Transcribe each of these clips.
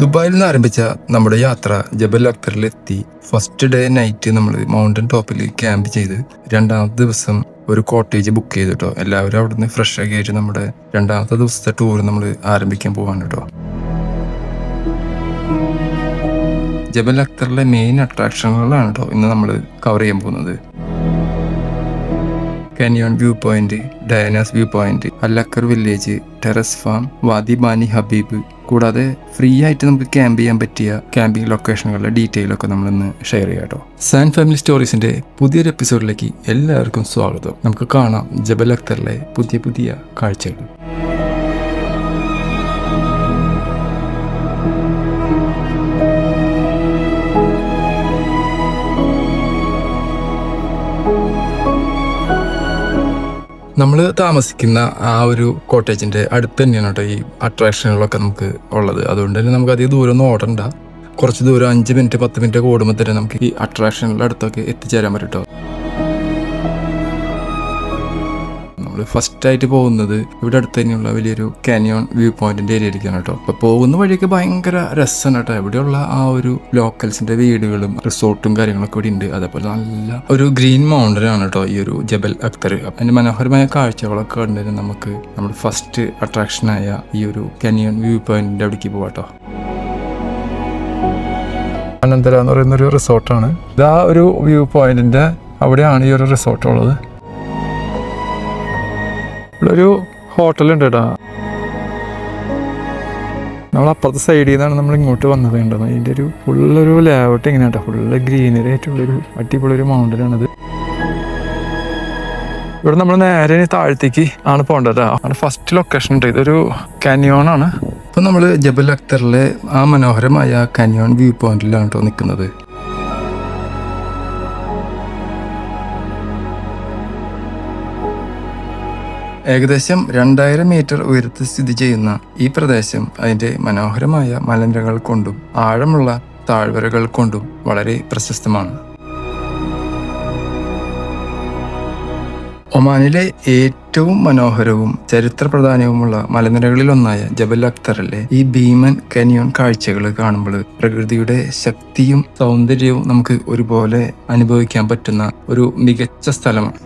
ദുബായിൽ നിന്ന് ആരംഭിച്ച നമ്മുടെ യാത്ര ജബൽ അക്തറിലെത്തി. ഫസ്റ്റ് ഡേ നൈറ്റ് നമ്മൾ മൗണ്ടൻ ടോപ്പിൽ ക്യാമ്പ് ചെയ്ത് രണ്ടാമത്തെ ദിവസം ഒരു കോട്ടേജ് ബുക്ക് ചെയ്തു കേട്ടോ. എല്ലാവരും അവിടുന്ന് ഫ്രഷ് ആക്കി ആയിട്ട് നമ്മുടെ രണ്ടാമത്തെ ദിവസത്തെ ടൂർ നമ്മൾ ആരംഭിക്കാൻ പോവാണ് കേട്ടോ. ജബൽ അക്തറിലെ മെയിൻ അട്രാക്ഷനുകളാണ് കേട്ടോ ഇന്ന് നമ്മൾ കവർ ചെയ്യാൻ പോകുന്നത്. Canyon view point, Diana's view point, Al Aqar village, terrace farm, Wadi Bani Habib, കൂടാതെ ഫ്രീ ആയിട്ട് നമുക്ക് ക്യാമ്പ് ചെയ്യാൻ പറ്റിയ ക്യാമ്പിംഗ് ലൊക്കേഷനുകളുടെ ഡീറ്റെയിൽ ഒക്കെ നമ്മളിന്ന് ഷെയർ ചെയ്യാം കേട്ടോ. സാൻ ഫാമിലി സ്റ്റോറീസിന്റെ പുതിയൊരു എപ്പിസോഡിലേക്ക് എല്ലാവർക്കും സ്വാഗതം. നമുക്ക് കാണാം ജബൽ അക്തറിലെ പുതിയ പുതിയ കാഴ്ചകൾ. നമ്മൾ താമസിക്കുന്ന ആ ഒരു കോട്ടേജിന്റെ അടുത്ത് തന്നെയാണ് കേട്ടോ ഈ അട്രാക്ഷനുകളൊക്കെ നമുക്ക് ഉള്ളത്. അതുകൊണ്ട് തന്നെ നമുക്ക് അധികം ദൂരം ഒന്നും ഓടണ്ട. കുറച്ച് ദൂരം 5 മിനിറ്റ് 10 മിനിറ്റ് ഓടുമ്പോൾ തന്നെ നമുക്ക് ഈ അട്രാക്ഷനുകളുടെ അടുത്തൊക്കെ എത്തിച്ചേരാൻ പറ്റും കേട്ടോ. നമ്മൾ ഫസ്റ്റ് ആയിട്ട് പോകുന്നത് ഇവിടെ അടുത്ത് തന്നെയുള്ള വലിയൊരു കാനിയോൺ വ്യൂ പോയിന്റിന്റെ ഏരിയയിലേക്കാണ് കേട്ടോ. അപ്പൊ പോകുന്ന വഴിയൊക്കെ ഭയങ്കര രസമാണ് കേട്ടോ. ഇവിടെയുള്ള ആ ഒരു ലോക്കൽസിന്റെ വീടുകളും റിസോർട്ടും കാര്യങ്ങളൊക്കെ ഇവിടെ ഉണ്ട്. അതേപോലെ നല്ല ഒരു ഗ്രീൻ മൗണ്ടൻ ആണ് കേട്ടോ ഈ ഒരു ജബൽ അക്തർ. അതിന്റെ മനോഹരമായ കാഴ്ചകളൊക്കെ കണ്ടതിന് നമുക്ക് നമ്മുടെ ഫസ്റ്റ് അട്രാക്ഷനായ ഈ ഒരു കാനിയോൺ വ്യൂ പോയിന്റിന്റെ അവിടേക്ക് പോവാട്ടോ. അനന്തര എന്ന് പറയുന്നൊരു റിസോർട്ടാണ്. ഇതാ ഒരു വ്യൂ പോയിന്റിന്റെ അവിടെയാണ് ഈ ഒരു റിസോർട്ട് ഉള്ളത്. ഇവിടെ ഒരു ഹോട്ടലുണ്ട് കേട്ടോ. നമ്മൾ അപ്പുറത്തെ സൈഡിൽ നിന്നാണ് നമ്മൾ ഇങ്ങോട്ട് വന്നത്. കണ്ടത് അതിൻ്റെ ഒരു ഫുള്ളൊരു ലേഔട്ട് എങ്ങനെയാ കേട്ടോ. ഫുള്ള് ഗ്രീനറി ആയിട്ടുള്ളൊരു അടിപൊളി മൗണ്ടനാണത്. ഇവിടെ നമ്മൾ നേരെ താഴത്തേക്ക് ആണ് പോകേണ്ടത്. ആണ് ഫസ്റ്റ് ലൊക്കേഷൻ ഉണ്ട്. ഇതൊരു കാനിയോൺ ആണ്. ഇപ്പം നമ്മൾ ജബൽ അക്തറിലെ ആ മനോഹരമായ കാനിയോൺ വ്യൂ പോയിന്റിലാണ് കേട്ടോ നിൽക്കുന്നത്. ഏകദേശം 2000 മീറ്റർ ഉയരത്തിൽ സ്ഥിതി ചെയ്യുന്ന ഈ പ്രദേശം അതിൻ്റെ മനോഹരമായ മലനിരകൾ കൊണ്ടും ആഴമുള്ള താഴ്വരകൾ കൊണ്ടും വളരെ പ്രശസ്തമാണ്. ഒമാനിലെ ഏറ്റവും മനോഹരവും ചരിത്ര പ്രാധാന്യവുമുള്ള മലനിരകളിലൊന്നായ ജബൽ അക്തറിലെ ഈ ഭീമൻ കാനിയോൺ കാഴ്ചകൾ കാണുമ്പോൾ പ്രകൃതിയുടെ ശക്തിയും സൗന്ദര്യവും നമുക്ക് ഒരുപോലെ അനുഭവിക്കാൻ പറ്റുന്ന ഒരു മികച്ച സ്ഥലമാണ്.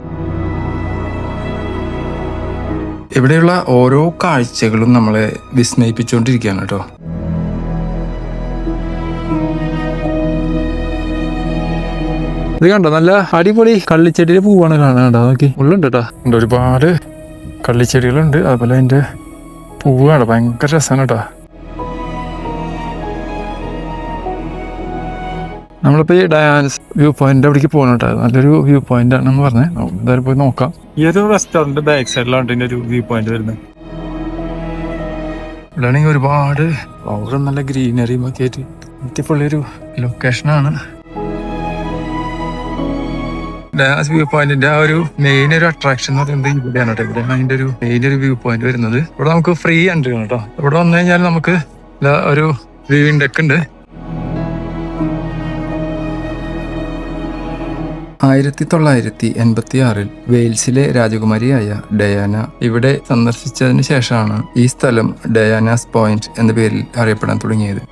ഇവിടെയുള്ള ഓരോ കാഴ്ചകളും നമ്മളെ വിസ്മയിപ്പിച്ചുകൊണ്ടിരിക്കുകയാണ് കേട്ടോ. ഇത് കണ്ടോ, നല്ല അടിപൊളി കള്ളിച്ചെടിയുടെ പൂവാണ് കാണാൻ. നോക്കി ഉള്ളുണ്ട് കേട്ടോ. ഒരുപാട് കള്ളിച്ചെടികളുണ്ട്. അതുപോലെ അതിൻ്റെ പൂവാണ് ഭയങ്കര രസമാണ് കേട്ടോ. നമ്മളിപ്പോൾ ഈ ഡയാൻസ് വ്യൂ പോയിന്റ് അവിടേക്ക് പോകണം കേട്ടോ. നല്ലൊരു വ്യൂ പോയിന്റ് ആണെന്ന് പറഞ്ഞത്. എന്തായാലും പോയി നോക്കാം. ഈ ഒരു റെസ്റ്റോറന്റ് ബാക്ക് സൈഡിലാണ് ഇതിൻ്റെ ഒരു വ്യൂ പോയിന്റ് വരുന്നത്. ഇവിടെ ആണെങ്കിൽ ഒരുപാട് അവിടെ നല്ല ഗ്രീനറിയും ഒക്കെ ആയിട്ട് അടിപൊളിയൊരു ലൊക്കേഷനാണ്. ഡയാൻസ് വ്യൂ പോയിന്റിന്റെ ആ ഒരു മെയിൻ ഒരു അട്രാക്ഷൻ എന്ന് പറയുന്നത് ഇവിടെയാണ് കേട്ടോ. ഇവിടെ അതിൻ്റെ ഒരു മെയിൻ ഒരു വ്യൂ പോയിന്റ് വരുന്നത്. ഇവിടെ നമുക്ക് ഫ്രീ എൻട്രി ആണ് കേട്ടോ. ഇവിടെ വന്നു കഴിഞ്ഞാൽ നമുക്ക് ഒരു വ്യൂവിംഗ് ഡെക്ക് ഉണ്ട്. 1986 വെയിൽസിലെ രാജകുമാരിയായ ഡയാന ഇവിടെ സന്ദർശിച്ചതിന് ശേഷമാണ് ഈ സ്ഥലം ഡയാനാസ് പോയിന്റ് എന്ന പേരിൽ അറിയപ്പെടാൻ തുടങ്ങിയത്.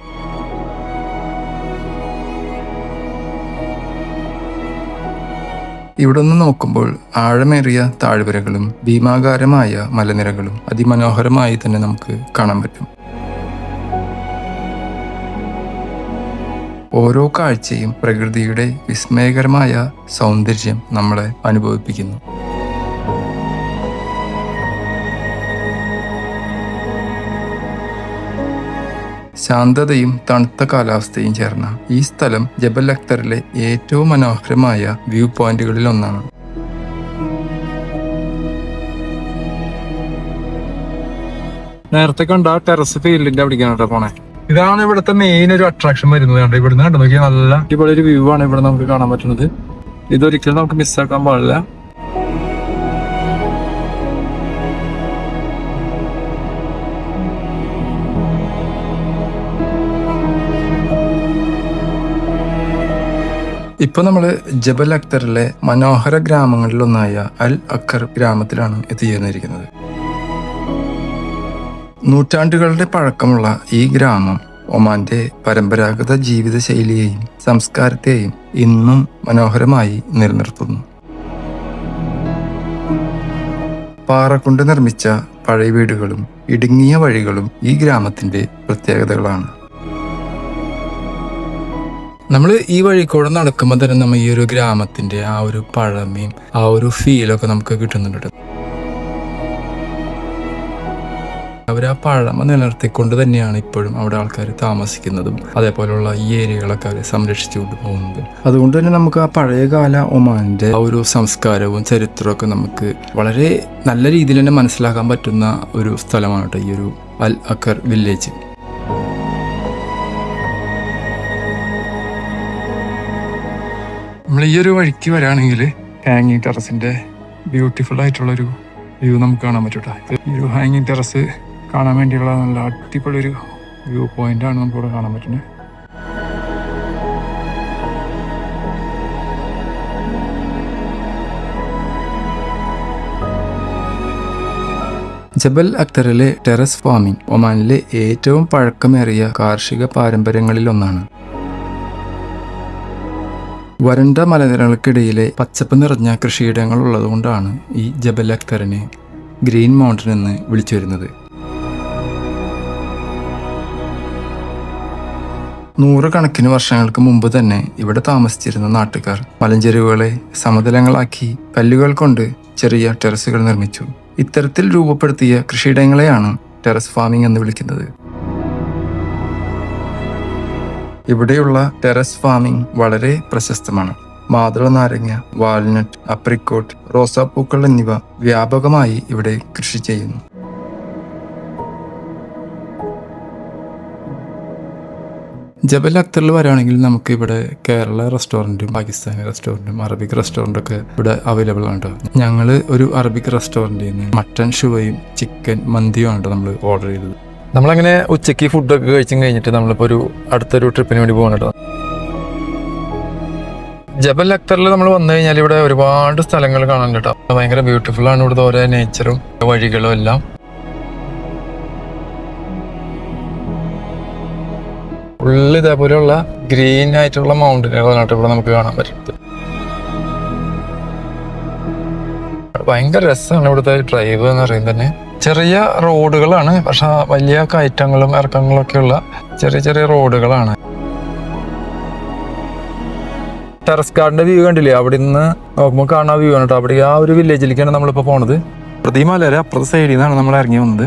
ഇവിടെ നിന്ന് നോക്കുമ്പോൾ ആഴമേറിയ താഴ്വരകളും ഭീമാകാരമായ മലനിരകളും അതിമനോഹരമായി തന്നെ നമുക്ക് കാണാൻ പറ്റും. ഓരോ കാഴ്ചയും പ്രകൃതിയുടെ വിസ്മയകരമായ സൗന്ദര്യം നമ്മളെ അനുഭവിപ്പിക്കുന്നു. ശാന്തതയും തണുത്ത കാലാവസ്ഥയും ചേർന്ന ഈ സ്ഥലം ജബൽ അക്തറിലെ ഏറ്റവും മനോഹരമായ വ്യൂ പോയിന്റുകളിൽ ഒന്നാണ്. നേരത്തെ കണ്ട ടെറസ് ഫീൽഡിന്റെ അവിടേക്കാണ് കേട്ടോ പോണേ. ഇതാണ് ഇവിടുത്തെ മെയിൻ ഒരു അട്രാക്ഷൻ വരുന്നത്. കണ്ടോ, ഇവിടുന്ന് കണ്ടു നോക്കിയാൽ നല്ല അടിപൊളി ഒരു വ്യൂ ആണ് ഇവിടെ നമുക്ക് കാണാൻ പറ്റുന്നത്. ഇതൊരിക്കലും നമുക്ക് മിസ്സാക്കാൻ പാടില്ല. ഇപ്പൊ നമ്മള് ജബൽ അക്തറിലെ മനോഹര ഗ്രാമങ്ങളിലൊന്നായ അൽ അക്കർ ഗ്രാമത്തിലാണ് എത്തിച്ചേർന്നിരിക്കുന്നത്. നൂറ്റാണ്ടുകളുടെ പഴക്കമുള്ള ഈ ഗ്രാമം ഒമാന്റെ പരമ്പരാഗത ജീവിതശൈലിയെയും സംസ്കാരത്തെയും ഇന്നും മനോഹരമായി നിലനിർത്തുന്നു. പാറ കൊണ്ട് നിർമ്മിച്ച പഴയ വീടുകളും ഇടുങ്ങിയ വഴികളും ഈ ഗ്രാമത്തിന്റെ പ്രത്യേകതകളാണ്. നമ്മൾ ഈ വഴിക്കൂടെ നടക്കുമ്പോൾ തന്നെ നമ്മൾ ഈ ഒരു ഗ്രാമത്തിന്റെ ആ ഒരു പഴമയും ആ ഒരു ഫീലൊക്കെ നമുക്ക് കിട്ടുന്നുണ്ട്. അവർ ആ പഴമ നിലനിർത്തിക്കൊണ്ട് തന്നെയാണ് ഇപ്പോഴും അവിടെ ആൾക്കാർ താമസിക്കുന്നതും അതേപോലെയുള്ള ഈ ഏരിയകളൊക്കെ അവർ സംരക്ഷിച്ചുകൊണ്ട് പോകുന്നത്. അതുകൊണ്ട് തന്നെ നമുക്ക് ആ പഴയകാല ഒമാന്റെ ആ ഒരു സംസ്കാരവും ചരിത്രമൊക്കെ നമുക്ക് വളരെ നല്ല രീതിയിൽ തന്നെ മനസ്സിലാക്കാൻ പറ്റുന്ന ഒരു സ്ഥലമാണ് കേട്ടോ ഈ ഒരു അൽ അക്കർ വില്ലേജ്. നമ്മൾ ഈ ഒരു വഴിക്ക് വരാണെങ്കിൽ ഹാങ്ങിങ് ടെറസിന്റെ ബ്യൂട്ടിഫുൾ ആയിട്ടുള്ളൊരു വ്യൂ നമുക്ക് കാണാൻ പറ്റൂട്ടോ. ഈ ഒരു ഹാങ്ങിങ് ടെറസ് കാണാൻ വേണ്ടിയുള്ള നല്ല അടിപൊളിയൊരു വ്യൂ പോയിന്റാണ് നമുക്കിവിടെ കാണാൻ പറ്റുന്നത്. ജബൽ അക്തറിലെ ടെറസ് ഫാമിംഗ് ഒമാനിലെ ഏറ്റവും പഴക്കമേറിയ കാർഷിക പാരമ്പര്യങ്ങളിലൊന്നാണ്. വരണ്ട മലനിരകൾക്കിടയിലെ പച്ചപ്പ് നിറഞ്ഞ കൃഷിയിടങ്ങൾ ഉള്ളതുകൊണ്ടാണ് ഈ ജബൽ അക്തറിനെ ഗ്രീൻ മൗണ്ടൻ എന്ന് വിളിച്ചു വരുന്നത്. 100 കണക്കിന് വർഷങ്ങൾക്ക് മുമ്പ് തന്നെ ഇവിടെ താമസിച്ചിരുന്ന നാട്ടുകാർ മലഞ്ചെരുവുകളെ സമതലങ്ങളാക്കി കല്ലുകൾ കൊണ്ട് ചെറിയ ടെറസുകൾ നിർമ്മിച്ചു. ഇത്തരത്തിൽ രൂപപ്പെടുത്തിയ കൃഷിയിടങ്ങളെയാണ് ടെറസ് ഫാമിംഗ് എന്ന് വിളിക്കുന്നത്. ഇവിടെയുള്ള ടെറസ് ഫാമിംഗ് വളരെ പ്രശസ്തമാണ്. മാതള നാരങ്ങ, വാൽനട്ട്, അപ്രിക്കോട്ട്, റോസാപ്പൂക്കൾ എന്നിവ വ്യാപകമായി ഇവിടെ കൃഷി ചെയ്യുന്നു. ജബൽ അക്തറിൽ വരാണെങ്കിൽ നമുക്ക് ഇവിടെ കേരള റെസ്റ്റോറൻറ്റും പാകിസ്ഥാനി റെസ്റ്റോറൻറ്റും അറബിക് റെസ്റ്റോറൻറ്റൊക്കെ ഇവിടെ അവൈലബിൾ ആണ് കേട്ടോ. ഞങ്ങൾ ഒരു അറബിക് റെസ്റ്റോറൻറ്റിൽ നിന്ന് മട്ടൻ ഷുവയും ചിക്കൻ മന്തിയും ആണ് നമ്മൾ ഓർഡർ ചെയ്തത്. നമ്മളങ്ങനെ ഉച്ചയ്ക്ക് ഫുഡൊക്കെ കഴിച്ചും കഴിഞ്ഞിട്ട് നമ്മളിപ്പോൾ അടുത്തൊരു ട്രിപ്പിന് വേണ്ടി പോകണം കേട്ടോ. ജബൽ അക്തറിൽ നമ്മൾ വന്നു കഴിഞ്ഞാൽ ഇവിടെ ഒരുപാട് സ്ഥലങ്ങൾ കാണാൻ കേട്ടോ. ഭയങ്കര ബ്യൂട്ടിഫുൾ ആണ് ഇവിടുത്തെ ഓരോ നേച്ചറും വഴികളും എല്ലാം. ഫുള്ള് ഇതേപോലെയുള്ള ഗ്രീൻ ആയിട്ടുള്ള മൗണ്ടനുകളാണ് ഇവിടെ നമുക്ക് കാണാൻ പറ്റുന്നത്. ഭയങ്കര രസമാണ് ഇവിടുത്തെ ഡ്രൈവ് എന്ന് പറയുന്നത് തന്നെ. ചെറിയ റോഡുകളാണ്, പക്ഷെ വലിയ കയറ്റങ്ങളും ഇറക്കങ്ങളും ഒക്കെയുള്ള ചെറിയ ചെറിയ റോഡുകളാണ്. ടെറസ് ഗാർഡന്റെ വ്യൂ കണ്ടില്ലേ? അവിടെ നിന്ന് നോക്കുമ്പോൾ കാണാൻ വ്യൂ ആണ് കേട്ടോ. അവിടെ ആ ഒരു വില്ലേജിലേക്കാണ് നമ്മളിപ്പോൾ പോണത്. പ്രതിമലര അപ്പുറത്തെ സൈഡിൽ നിന്നാണ് നമ്മൾ ഇറങ്ങി വന്നത്.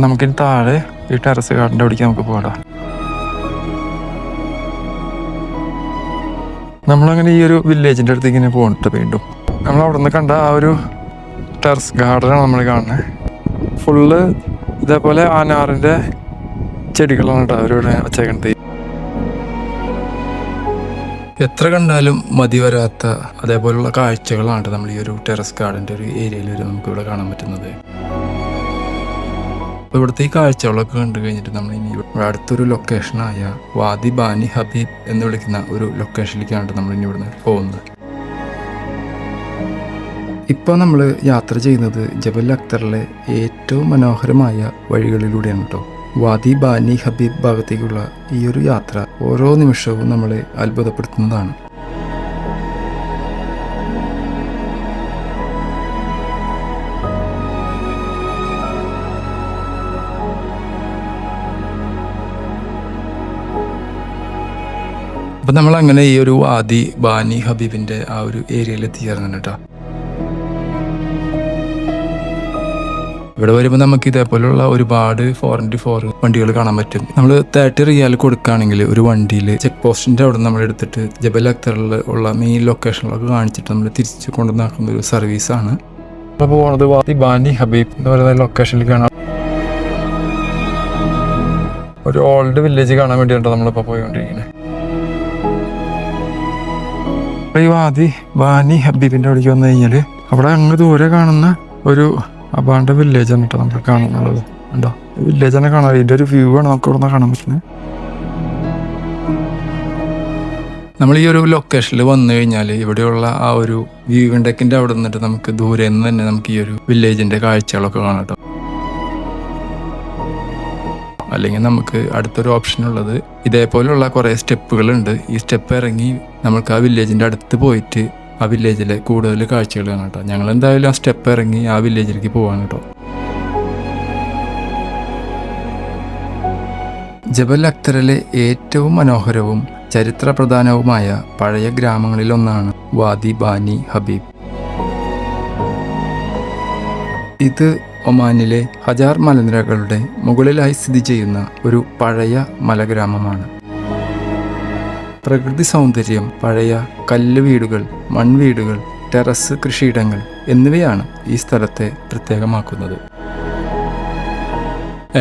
നമുക്കിനി താഴെ ഈ ടെറസ് ഗാർഡന്റെ അവിടേക്ക് നമുക്ക് പോകാം. നമ്മളങ്ങനെ ഈ ഒരു വില്ലേജിൻ്റെ അടുത്തേക്ക് ഇങ്ങനെ പോകണിട്ട് വീണ്ടും നമ്മൾ അവിടെ നിന്ന് കണ്ട ആ ഒരു ടെറസ് ഗാർഡനാണ് നമ്മൾ കാണുന്നത്. ഫുള്ള് ഇതേപോലെ അനാറിൻ്റെ ചെടികളാണ് കേട്ടോ അവരിവിടെ വച്ചേക്കണത്. എത്ര കണ്ടാലും മതി വരാത്ത അതേപോലുള്ള കാഴ്ചകളാണ് നമ്മൾ ഈ ഒരു ടെറസ് ഗാർഡൻ്റെ ഒരു ഏരിയയിൽ വരെ നമുക്കിവിടെ കാണാൻ പറ്റുന്നത്. അപ്പോൾ ഇവിടുത്തെ ഈ കാഴ്ചകളൊക്കെ കണ്ടു കഴിഞ്ഞിട്ട് നമ്മൾ ഇനി ഇവിടെ അടുത്തൊരു ലൊക്കേഷനായ വാദി ബാനി ഹബീബ് എന്ന് വിളിക്കുന്ന ഒരു ലൊക്കേഷനിലേക്കാണ് നമ്മൾ ഇനി ഇവിടുന്ന് പോകുന്നത്. ഇപ്പോൾ നമ്മൾ യാത്ര ചെയ്യുന്നത് ജബൽ അക്തറിലെ ഏറ്റവും മനോഹരമായ വഴികളിലൂടെയാണ് കേട്ടോ. വാദി ബാനി ഹബീബ് ഭാഗത്തേക്കുള്ള ഈ ഒരു യാത്ര ഓരോ നിമിഷവും നമ്മളെ അത്ഭുതപ്പെടുത്തുന്നതാണ്. അപ്പം നമ്മളങ്ങനെ ഈ ഒരു വാദി ബാനി ഹബീബിൻ്റെ ആ ഒരു ഏരിയയിൽ എത്തിച്ചേർന്നു കേട്ടോ. ഇവിടെ വരുമ്പോൾ നമുക്ക് ഇതേപോലെയുള്ള ഒരുപാട് 4x4 വണ്ടികൾ കാണാൻ പറ്റും. നമ്മൾ 30 റിയാൽ കൊടുക്കുകയാണെങ്കിൽ ഒരു വണ്ടിയിൽ ചെക്ക് പോസ്റ്റിൻ്റെ അവിടെ നമ്മൾ എടുത്തിട്ട് ജബൽ അക്തറിൽ ഉള്ള മെയിൻ ലൊക്കേഷനിലൊക്കെ കാണിച്ചിട്ട് നമ്മൾ തിരിച്ച് കൊണ്ടുവന്നാക്കുന്ന ഒരു സർവീസാണ്. അപ്പോൾ പോകുന്നത് വാദി ബാനി ഹബീബ് എന്ന് പറയുന്ന ലൊക്കേഷനിലേക്കാണ്. ഒരു ഓൾഡ് വില്ലേജ് കാണാൻ വേണ്ടിയിട്ടാണ് നമ്മളിപ്പോൾ പോയിക്കൊണ്ടിരിക്കുന്നത്. ഈ വാദി ബാനി ഹബീബിൻ്റെ അവിടേക്ക് വന്നു കഴിഞ്ഞാൽ അവിടെ അങ്ങ് ദൂരെ കാണുന്ന ഒരു അബാണ്ട വില്ലേജാണ് കേട്ടോ നമുക്ക് കാണാനുള്ളത്. ഉണ്ടോ? വില്ലേജ് തന്നെ കാണാം. ഇതിൻ്റെ ഒരു വ്യൂ ആണ് നമുക്ക് ഇവിടെ നിന്ന് കാണാൻ പറ്റുന്നത്. നമ്മൾ ഈ ഒരു ലൊക്കേഷനിൽ വന്നു കഴിഞ്ഞാൽ ഇവിടെയുള്ള ആ ഒരു വ്യൂ ഡെക്കിൻ്റെ അവിടെ നിന്നിട്ട് നമുക്ക് ദൂരെ നിന്ന് തന്നെ നമുക്ക് ഈ ഒരു വില്ലേജിൻ്റെ കാഴ്ചകളൊക്കെ കാണാം കേട്ടോ. അല്ലെങ്കിൽ നമുക്ക് അടുത്തൊരു ഓപ്ഷൻ ഉള്ളത് ഇതേപോലെയുള്ള കുറേ സ്റ്റെപ്പുകളുണ്ട്. ഈ സ്റ്റെപ്പ് ഇറങ്ങി നമുക്ക് ആ വില്ലേജിൻ്റെ അടുത്ത് പോയിട്ട് ആ വില്ലേജിലെ കൂടുതൽ കാഴ്ചകൾ കാണാം കേട്ടോ. ഞങ്ങൾ എന്തായാലും ആ സ്റ്റെപ്പ് ഇറങ്ങി ആ വില്ലേജിലേക്ക് പോവാണ് കേട്ടോ. ജബൽ അക്തറിലെ ഏറ്റവും മനോഹരവും ചരിത്രപ്രധാനവുമായ പഴയ ഗ്രാമങ്ങളിലൊന്നാണ് വാദി ബാനി ഹബീബ്. ഇത് ഒമാനിലെ ഹജാർ മലനിരകളുടെ മുകളിലായി സ്ഥിതി ചെയ്യുന്ന ഒരു പഴയ മലഗ്രാമമാണ്. പ്രകൃതി സൗന്ദര്യം, പഴയ കല്ല് വീടുകൾ, മൺവീടുകൾ, ടെറസ് കൃഷിയിടങ്ങൾ എന്നിവയാണ് ഈ സ്ഥലത്തെ പ്രത്യേകമാക്കുന്നത്.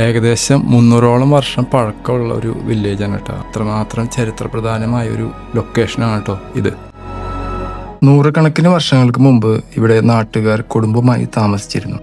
ഏകദേശം 300ഓളം വർഷം പഴക്കമുള്ള ഒരു വില്ലേജാണ് കേട്ടോ. അത്രമാത്രം ചരിത്രപ്രധാനമായ ഒരു ലൊക്കേഷനാണ് കേട്ടോ ഇത്. നൂറുകണക്കിന് വർഷങ്ങൾക്ക് മുമ്പ് ഇവിടെ നാട്ടുകാർ കുടുംബമായി താമസിച്ചിരുന്നു.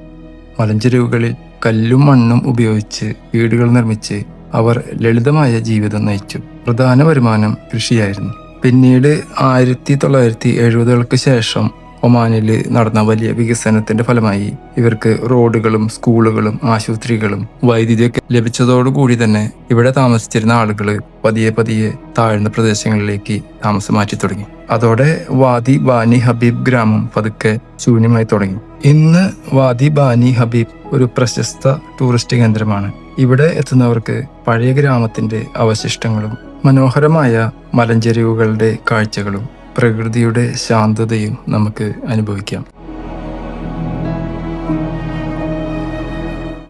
മലഞ്ചെരുവുകളിൽ കല്ലും മണ്ണും ഉപയോഗിച്ച് വീടുകൾ നിർമ്മിച്ച് അവർ ലളിതമായ ജീവിതം നയിച്ചു. പ്രധാന വരുമാനം കൃഷിയായിരുന്നു. പിന്നീട് 1970-കൾക്ക് ശേഷം ഒമാനിൽ നടന്ന വലിയ വികസനത്തിന്റെ ഫലമായി ഇവർക്ക് റോഡുകളും സ്കൂളുകളും ആശുപത്രികളും വൈദ്യുതിയൊക്കെ ലഭിച്ചതോടുകൂടി തന്നെ ഇവിടെ താമസിച്ചിരുന്ന ആളുകൾ പതിയെ പതിയെ താഴ്ന്ന പ്രദേശങ്ങളിലേക്ക് താമസം മാറ്റി തുടങ്ങി. അതോടെ വാദി ബാനി ഹബീബ് ഗ്രാമം പതുക്കെ ശൂന്യമായി തുടങ്ങി. ഇന്ന് വാദി ബാനി ഹബീബ് ഒരു പ്രശസ്ത ടൂറിസ്റ്റ് കേന്ദ്രമാണ്. ഇവിടെ എത്തുന്നവർക്ക് പഴയ ഗ്രാമത്തിന്റെ അവശിഷ്ടങ്ങളും മനോഹരമായ മലഞ്ചെരിവുകളുടെ കാഴ്ചകളും പ്രകൃതിയുടെ ശാന്തതയും നമുക്ക് അനുഭവിക്കാം.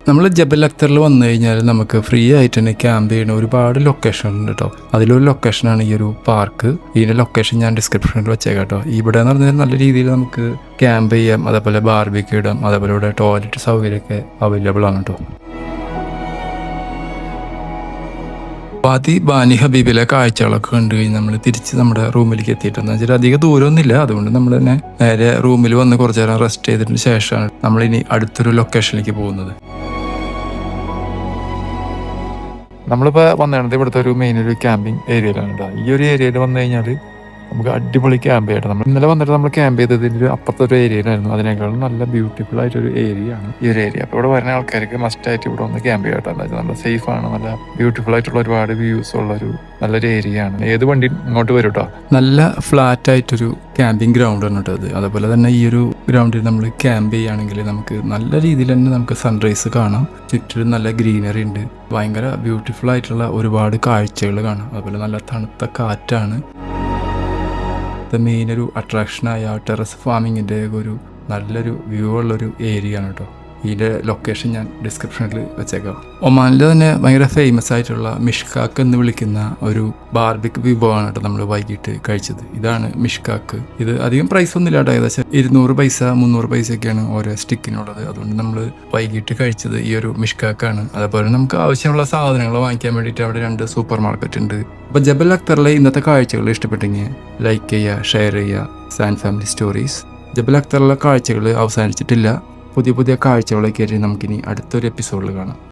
നമ്മൾ ജബൽ അക്തറിൽ വന്നു കഴിഞ്ഞാൽ നമുക്ക് ഫ്രീ ആയിട്ട് തന്നെ ക്യാമ്പ് ചെയ്യുന്ന ഒരുപാട് ലൊക്കേഷൻ ഉണ്ട് കേട്ടോ. അതിലൊരു ലൊക്കേഷനാണ് ഈ ഒരു പാർക്ക്. ഇതിൻ്റെ ലൊക്കേഷൻ ഞാൻ ഡിസ്ക്രിപ്ഷനിൽ വെച്ചേക്കാം കേട്ടോ. ഇവിടെ എന്ന് പറഞ്ഞാൽ നല്ല രീതിയിൽ നമുക്ക് ക്യാമ്പ് ചെയ്യാം, അതേപോലെ ബാർബിക്യൂ ഇടാം, അതേപോലെ ഇവിടെ ടോയ്ലറ്റ് സൗകര്യമൊക്കെ അവൈലബിൾ ആണ് കേട്ടോ. വാദി ബാനി ഹബീബിലെ കാഴ്ചകളൊക്കെ കണ്ടു കഴിഞ്ഞ് നമ്മൾ തിരിച്ച് നമ്മുടെ റൂമിലേക്ക് എത്തിയിട്ടെന്ന് വെച്ചാൽ അധികം ദൂരമൊന്നുമില്ല. അതുകൊണ്ട് നമ്മൾ തന്നെ നേരെ റൂമിൽ വന്ന് കുറച്ചു നേരം റെസ്റ്റ് ചെയ്തതിന് ശേഷമാണ് നമ്മളിനി അടുത്തൊരു ലൊക്കേഷനിലേക്ക് പോകുന്നത്. നമ്മളിപ്പോൾ വന്നത് ഇവിടുത്തെ ഒരു മെയിൻ ഒരു ക്യാമ്പിംഗ് ഏരിയയിലാണ് കേട്ടോ. ഈ ഒരു ഏരിയയിൽ വന്നു കഴിഞ്ഞാൽ നമുക്ക് അടിപൊളി ക്യാമ്പ് ചെയ്യട്ടെ. നമ്മൾ ഇന്നലെ വന്നിട്ട് നമ്മൾ ക്യാമ്പ് ചെയ്തതിൻ്റെ അപ്പുറത്തൊരു ഏരിയയിലായിരുന്നു. അതിനേക്കാളും നല്ല ബ്യൂട്ടിഫുൾ ആയിട്ടൊരു ഏരിയയാണ് ഈ ഒരു ഏരിയ. അപ്പോൾ ഇവിടെ വരുന്ന ആൾക്കാർക്ക് മസ്റ്റായിട്ട് ഇവിടെ ഒന്ന് ക്യാമ്പ് ചെയ്യട്ടെ. എന്താ വെച്ചാൽ നല്ല സേഫാണ്, നല്ല ബ്യൂട്ടിഫുൾ ആയിട്ടുള്ള ഒരുപാട് വ്യൂസ് ഉള്ളൊരു നല്ലൊരു ഏരിയയാണ്. ഏത് വണ്ടി ഇങ്ങോട്ട് വരും കേട്ടോ. നല്ല ഫ്ലാറ്റ് ആയിട്ടൊരു ക്യാമ്പിംഗ് ഗ്രൗണ്ടാണ് കേട്ടോ അത്. അതുപോലെ തന്നെ ഈ ഒരു ഗ്രൗണ്ടിൽ നമ്മൾ ക്യാമ്പ് ചെയ്യുകയാണെങ്കിൽ നമുക്ക് നല്ല രീതിയിൽ തന്നെ നമുക്ക് സൺറൈസ് കാണാം. ചുറ്റിലും നല്ല ഗ്രീനറി ഉണ്ട്, ഭയങ്കര ബ്യൂട്ടിഫുൾ ആയിട്ടുള്ള ഒരുപാട് കാഴ്ചകൾ കാണാം. അതുപോലെ നല്ല തണുത്ത കാറ്റാണ്. മെയിൻ ഒരു അട്രാക്ഷനായ ടെറസ് ഫാമിങ്ങിൻ്റെ ഒരു നല്ലൊരു വ്യൂ ഉള്ളൊരു ഏരിയ ആണ് കേട്ടോ. ഇതിൻ്റെ ലൊക്കേഷൻ ഞാൻ ഡിസ്ക്രിപ്ഷനിൽ വെച്ചേക്കാം. ഒമാനിൽ തന്നെ ഭയങ്കര ഫേമസ് ആയിട്ടുള്ള മിഷ്കാക്ക് എന്ന് വിളിക്കുന്ന ഒരു ബാർബിക് വിഭവമാണ് കേട്ടോ നമ്മൾ വൈകിട്ട് കഴിച്ചത്. ഇതാണ് മിഷ്കാക്ക്. ഇത് അധികം പ്രൈസ് ഒന്നുമില്ല കേട്ടോ. ഏകദേശം 200 പൈസ 300 പൈസയൊക്കെയാണ് ഓരോ സ്റ്റിക്കിനുള്ളത്. അതുകൊണ്ട് നമ്മൾ വൈകിട്ട് കഴിച്ചത് ഈ ഒരു മിഷ്കാക്കാണ്. അതേപോലെ നമുക്ക് ആവശ്യമുള്ള സാധനങ്ങൾ വാങ്ങിക്കാൻ വേണ്ടിയിട്ട് അവിടെ 2 സൂപ്പർ മാർക്കറ്റ് ഉണ്ട്. അപ്പോൾ ജബൽ അക്തറിലെ ഇന്നത്തെ കാഴ്ചകൾ ഇഷ്ടപ്പെട്ടെങ്കിൽ ലൈക്ക് ചെയ്യുക, ഷെയർ ചെയ്യുക. Sand Family Stories. ജബൽ അക്തറിലെ കാഴ്ചകൾ അവസാനിച്ചിട്ടില്ല. പുതിയ പുതിയ കാഴ്ചകളൊക്കെ ആയിട്ട് നമുക്കിനി അടുത്തൊരു എപ്പിസോഡിൽ കാണാം.